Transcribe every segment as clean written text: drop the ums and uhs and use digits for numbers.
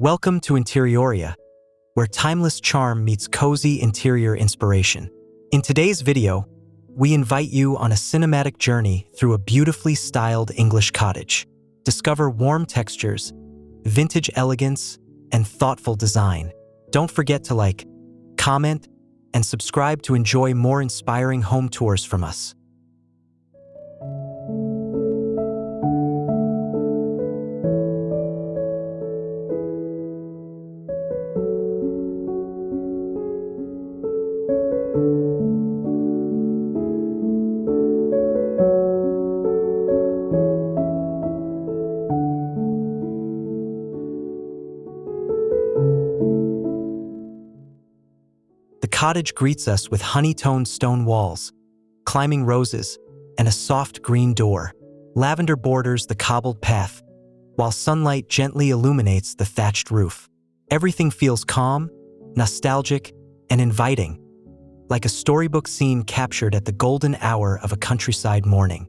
Welcome to Interioria, where timeless charm meets cozy interior inspiration. In today's video, we invite you on a cinematic journey through a beautifully styled English cottage. Discover warm textures, vintage elegance, and thoughtful design. Don't forget to like, comment, and subscribe to enjoy more inspiring home tours from us. The cottage greets us with honey-toned stone walls, climbing roses, and a soft green door. Lavender borders the cobbled path, while sunlight gently illuminates the thatched roof. Everything feels calm, nostalgic, and inviting, like a storybook scene captured at the golden hour of a countryside morning.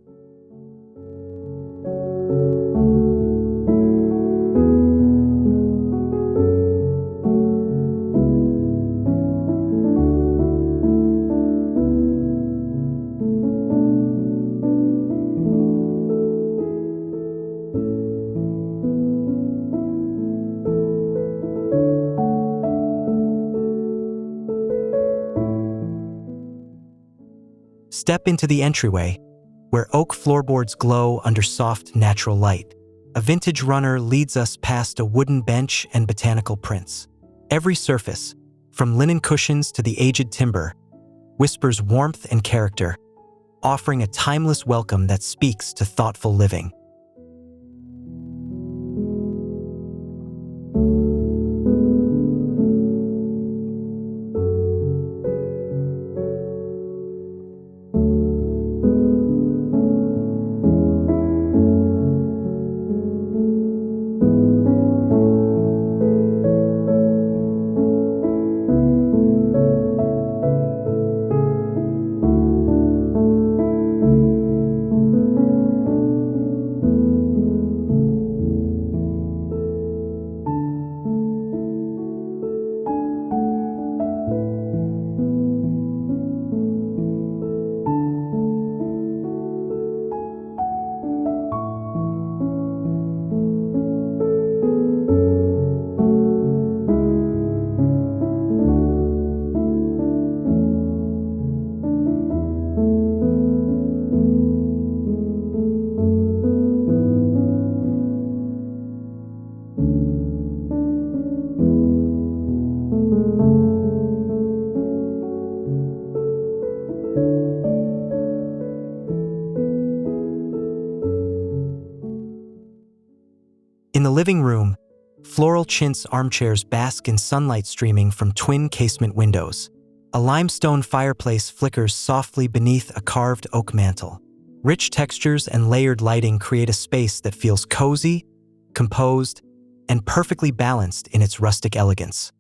Step into the entryway, where oak floorboards glow under soft, natural light. A vintage runner leads us past a wooden bench and botanical prints. Every surface, from linen cushions to the aged timber, whispers warmth and character, offering a timeless welcome that speaks to thoughtful living. In the living room, floral chintz armchairs bask in sunlight streaming from twin casement windows. A limestone fireplace flickers softly beneath a carved oak mantel. Rich textures and layered lighting create a space that feels cozy, composed, and perfectly balanced in its rustic elegance.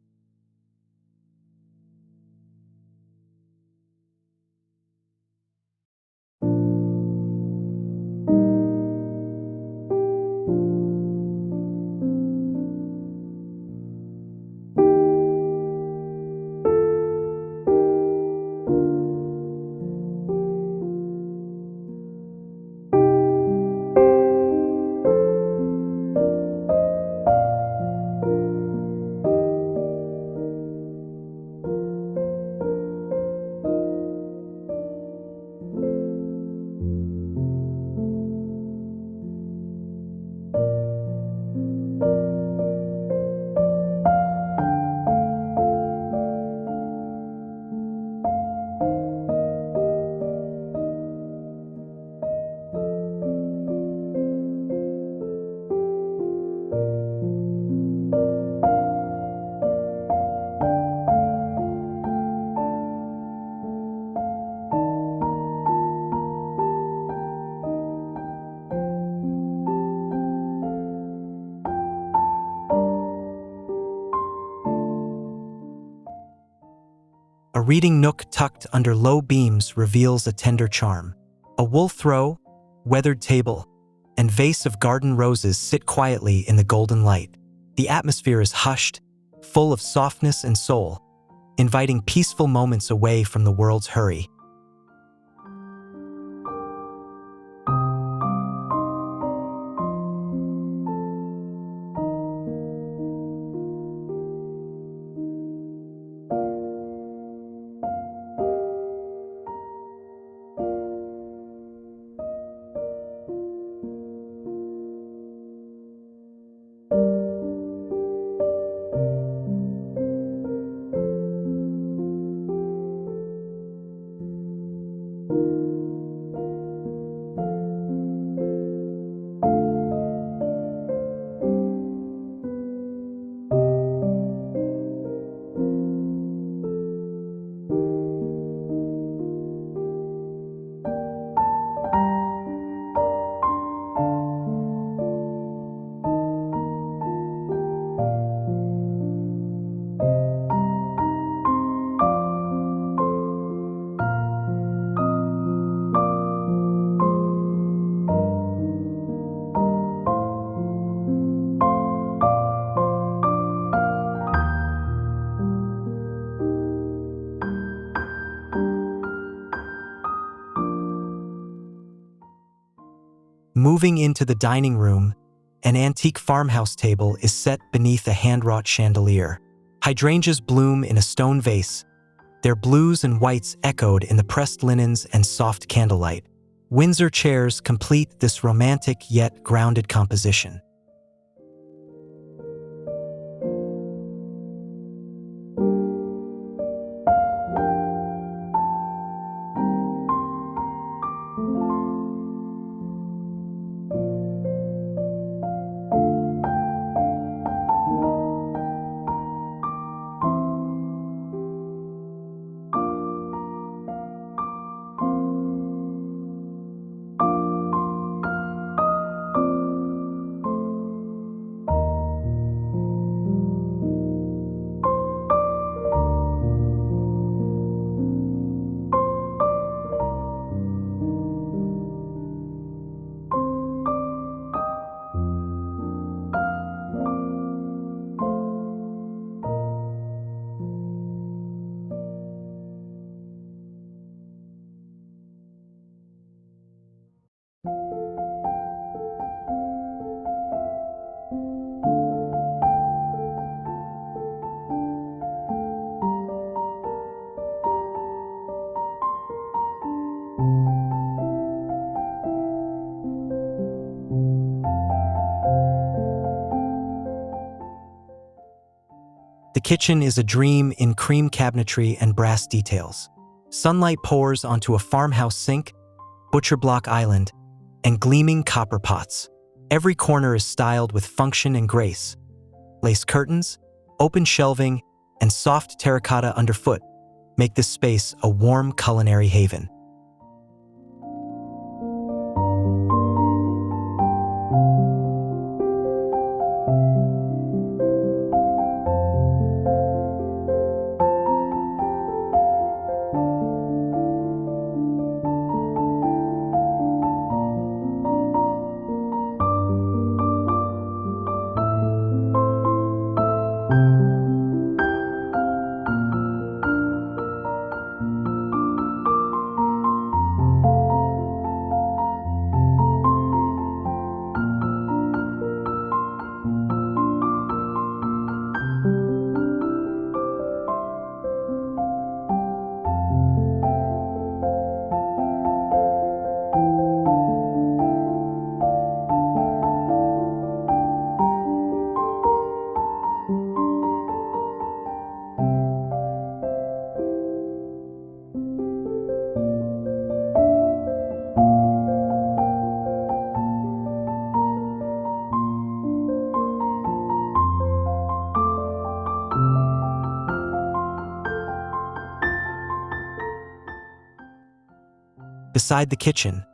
A reading nook tucked under low beams reveals a tender charm. A wool throw, weathered table, and vase of garden roses sit quietly in the golden light. The atmosphere is hushed, full of softness and soul, inviting peaceful moments away from the world's hurry. Moving into the dining room, an antique farmhouse table is set beneath a hand-wrought chandelier. Hydrangeas bloom in a stone vase, their blues and whites echoed in the pressed linens and soft candlelight. Windsor chairs complete this romantic yet grounded composition. The kitchen is a dream in cream cabinetry and brass details. Sunlight pours onto a farmhouse sink, butcher block island, and gleaming copper pots. Every corner is styled with function and grace. Lace curtains, open shelving, and soft terracotta underfoot make this space a warm culinary haven. Beside the kitchen,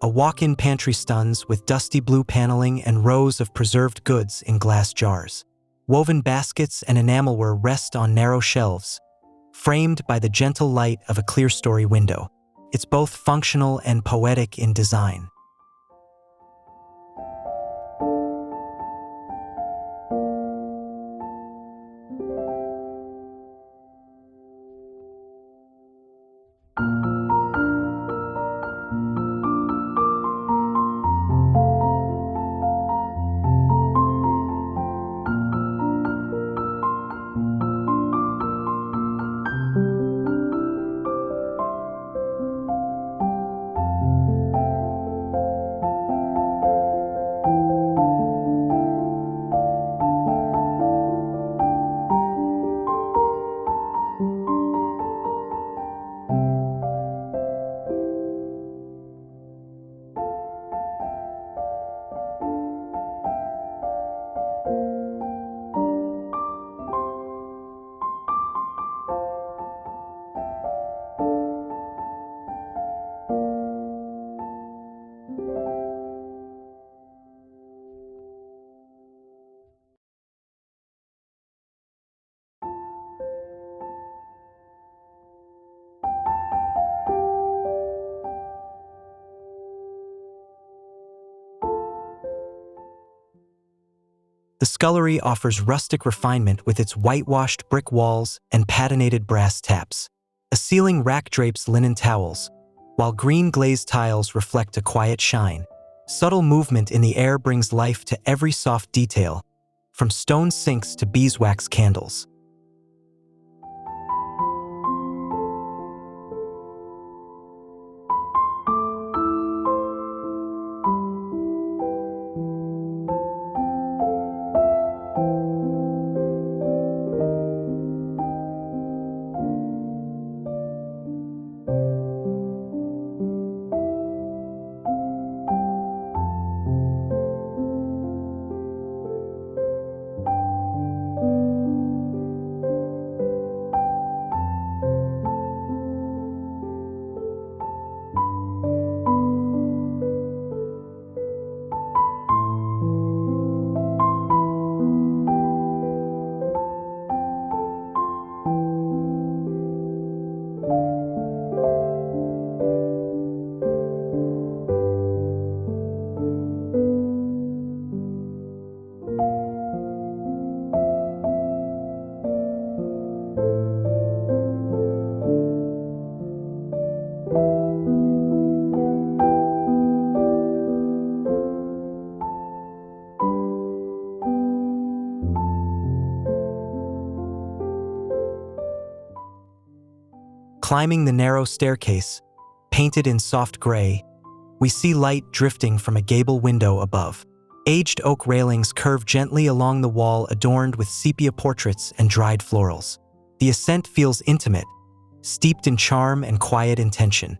a walk-in pantry stuns with dusty blue paneling and rows of preserved goods in glass jars. Woven baskets and enamelware rest on narrow shelves, framed by the gentle light of a clerestory window. It's both functional and poetic in design. The scullery offers rustic refinement with its whitewashed brick walls and patinated brass taps. A ceiling rack drapes linen towels, while green glazed tiles reflect a quiet shine. Subtle movement in the air brings life to every soft detail, from stone sinks to beeswax candles. Climbing the narrow staircase, painted in soft gray, we see light drifting from a gable window above. Aged oak railings curve gently along the wall, adorned with sepia portraits and dried florals. The ascent feels intimate, steeped in charm and quiet intention.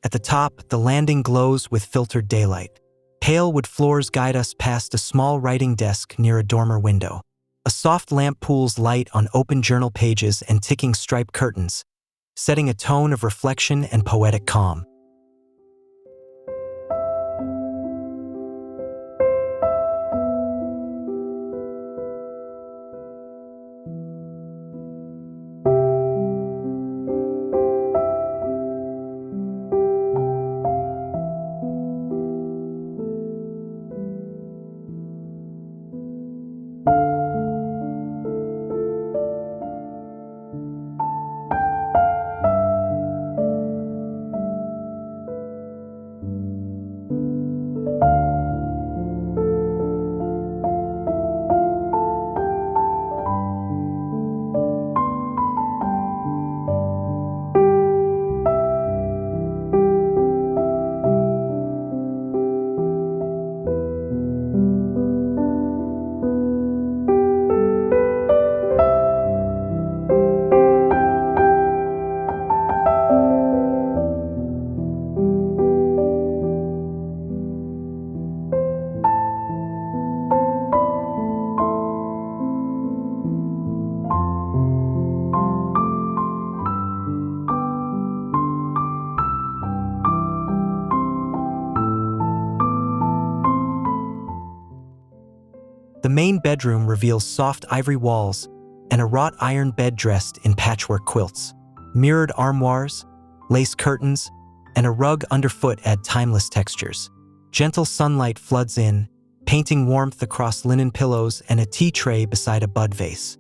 At the top, the landing glows with filtered daylight. Pale wood floors guide us past a small writing desk near a dormer window. A soft lamp pools light on open journal pages and ticking striped curtains, setting a tone of reflection and poetic calm. The main bedroom reveals soft ivory walls and a wrought iron bed dressed in patchwork quilts. Mirrored armoires, lace curtains, and a rug underfoot add timeless textures. Gentle sunlight floods in, painting warmth across linen pillows and a tea tray beside a bud vase.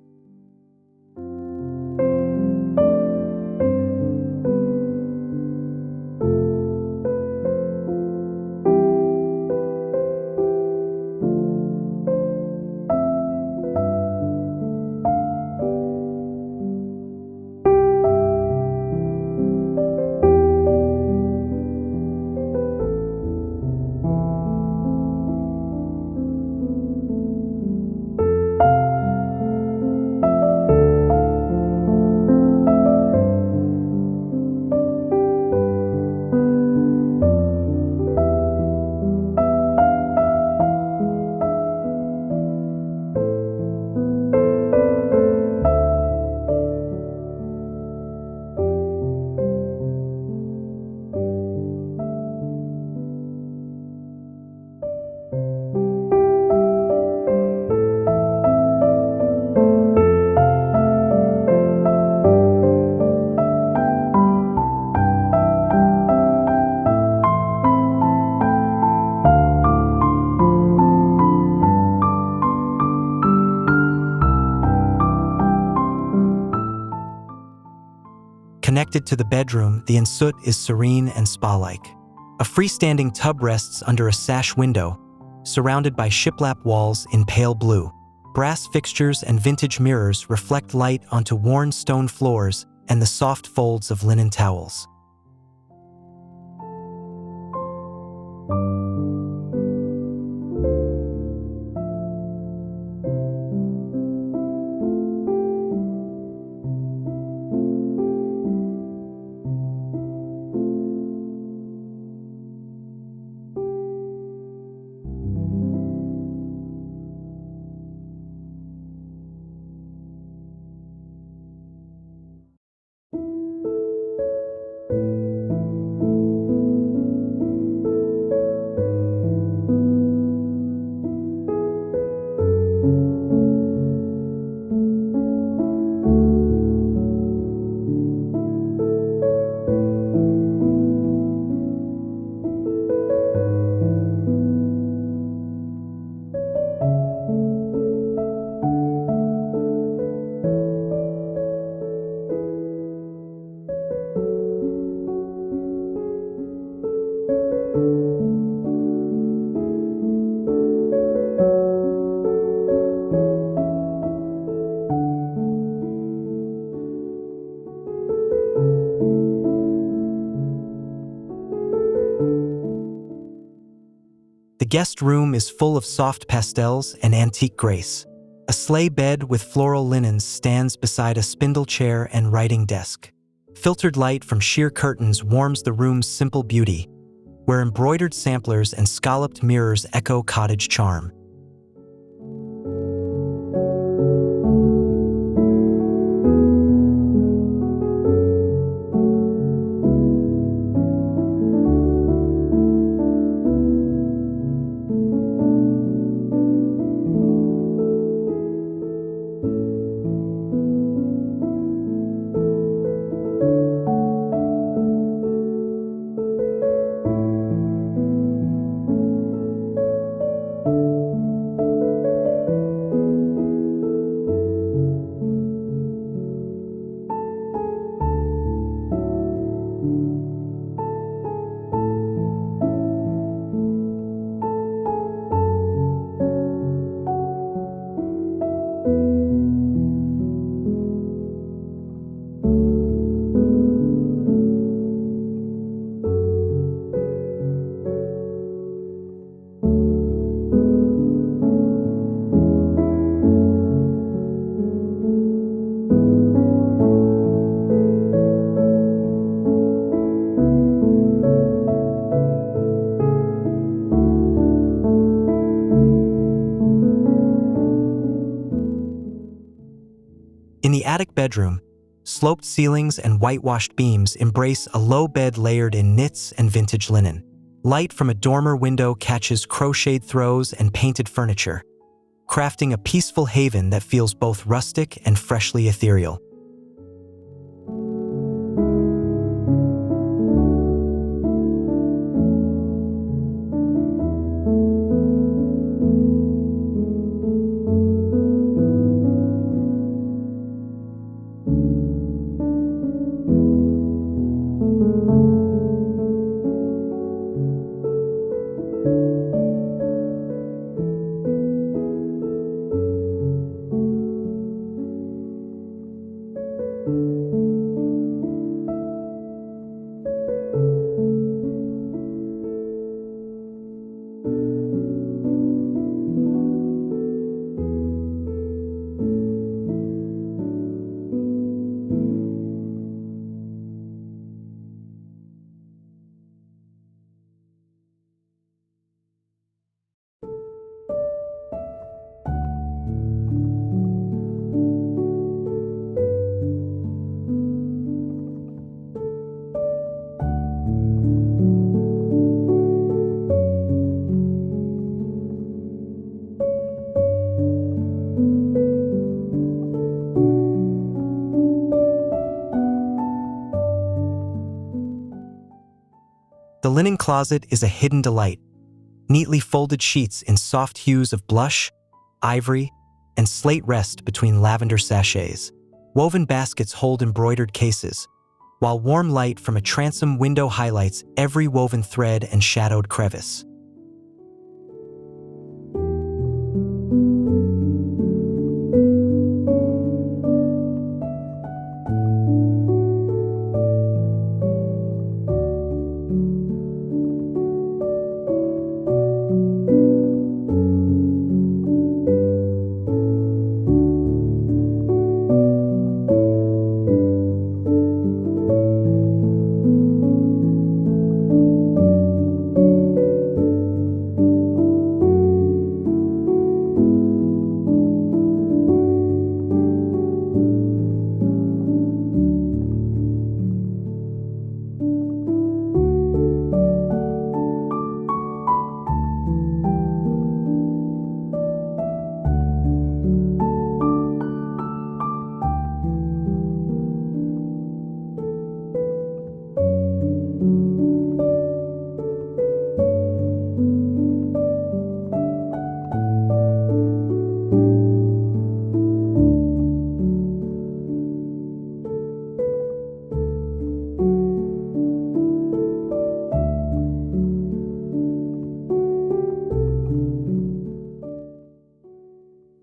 Connected to the bedroom, the ensuite is serene and spa-like. A freestanding tub rests under a sash window, surrounded by shiplap walls in pale blue. Brass fixtures and vintage mirrors reflect light onto worn stone floors and the soft folds of linen towels. The guest room is full of soft pastels and antique grace. A sleigh bed with floral linens stands beside a spindle chair and writing desk. Filtered light from sheer curtains warms the room's simple beauty, where embroidered samplers and scalloped mirrors echo cottage charm. In the attic bedroom, sloped ceilings and whitewashed beams embrace a low bed layered in knits and vintage linen. Light from a dormer window catches crocheted throws and painted furniture, crafting a peaceful haven that feels both rustic and freshly ethereal. The linen closet is a hidden delight. Neatly folded sheets in soft hues of blush, ivory, and slate rest between lavender sachets. Woven baskets hold embroidered cases, while warm light from a transom window highlights every woven thread and shadowed crevice.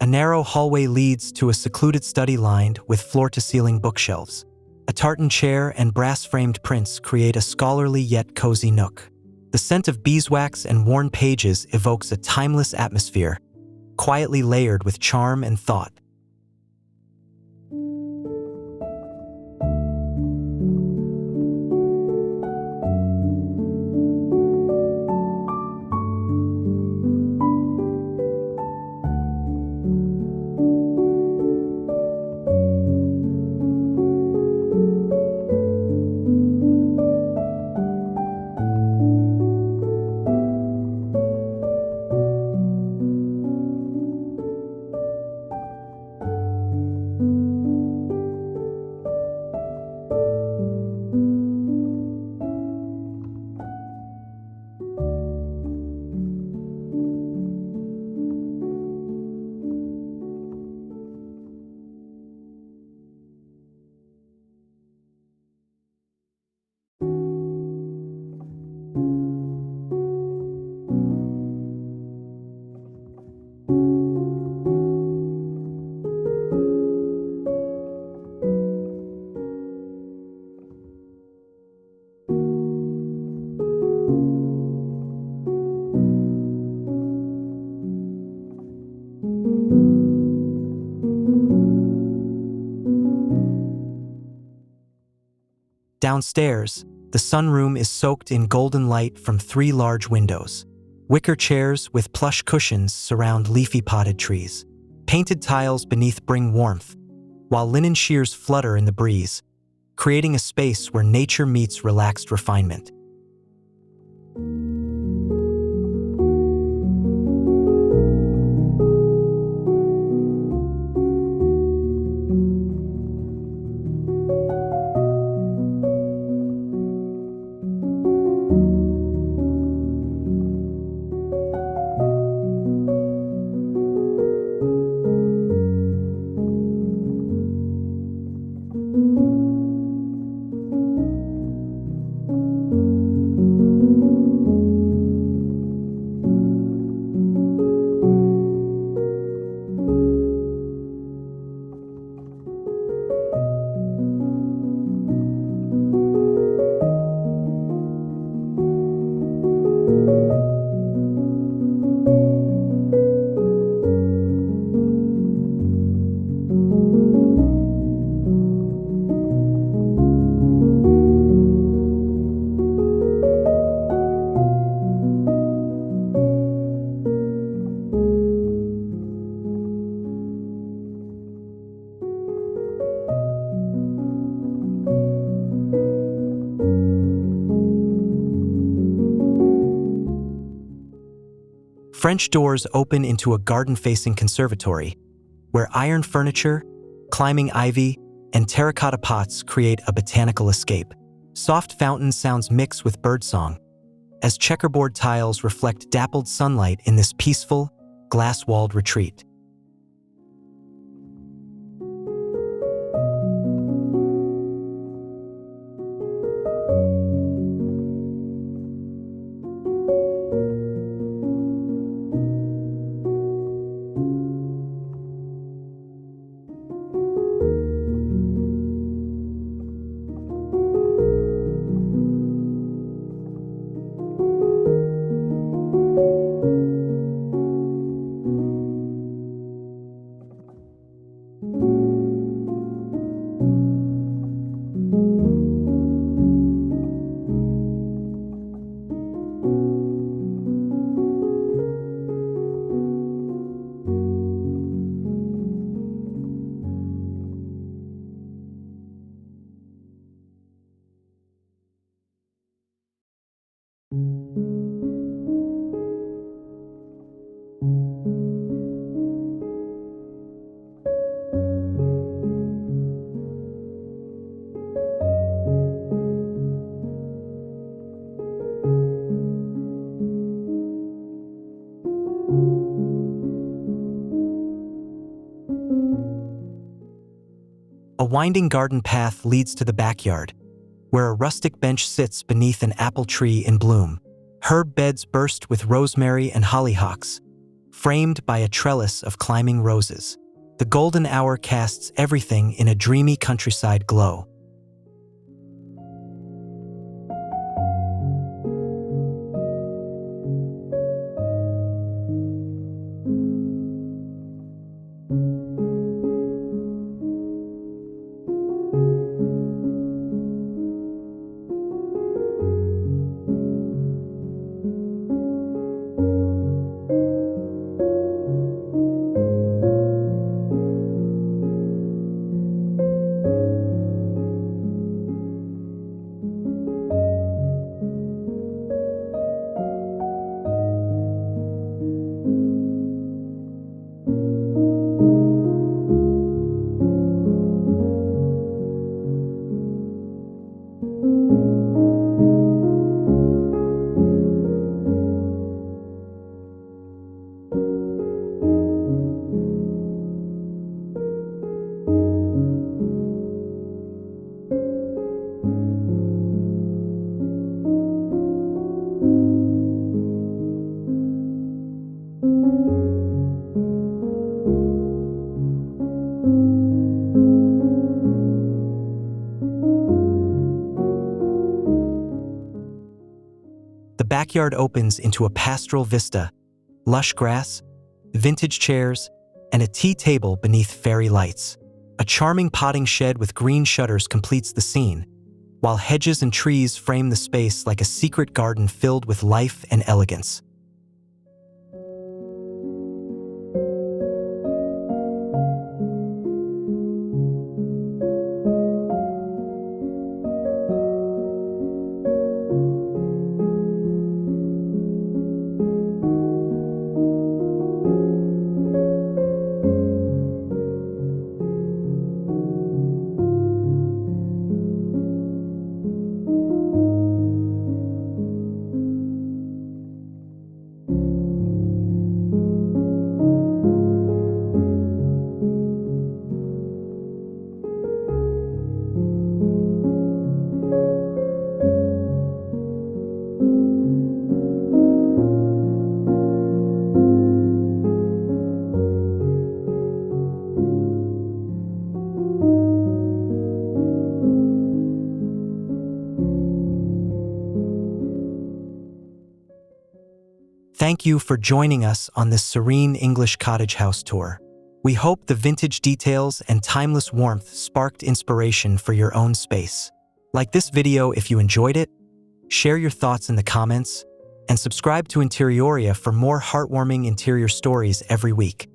A narrow hallway leads to a secluded study lined with floor-to-ceiling bookshelves. A tartan chair and brass-framed prints create a scholarly yet cozy nook. The scent of beeswax and worn pages evokes a timeless atmosphere, quietly layered with charm and thought. Downstairs, the sunroom is soaked in golden light from 3 large windows. Wicker chairs with plush cushions surround leafy potted trees. Painted tiles beneath bring warmth, while linen shears flutter in the breeze, creating a space where nature meets relaxed refinement. French doors open into a garden-facing conservatory, where iron furniture, climbing ivy, and terracotta pots create a botanical escape. Soft fountain sounds mix with birdsong, as checkerboard tiles reflect dappled sunlight in this peaceful, glass-walled retreat. A winding garden path leads to the backyard, where a rustic bench sits beneath an apple tree in bloom. Herb beds burst with rosemary and hollyhocks, framed by a trellis of climbing roses. The golden hour casts everything in a dreamy countryside glow. The backyard opens into a pastoral vista, lush grass, vintage chairs, and a tea table beneath fairy lights. A charming potting shed with green shutters completes the scene, while hedges and trees frame the space like a secret garden filled with life and elegance. Thank you for joining us on this serene English cottage house tour. We hope the vintage details and timeless warmth sparked inspiration for your own space. Like this video if you enjoyed it, share your thoughts in the comments, and subscribe to Interioria for more heartwarming interior stories every week.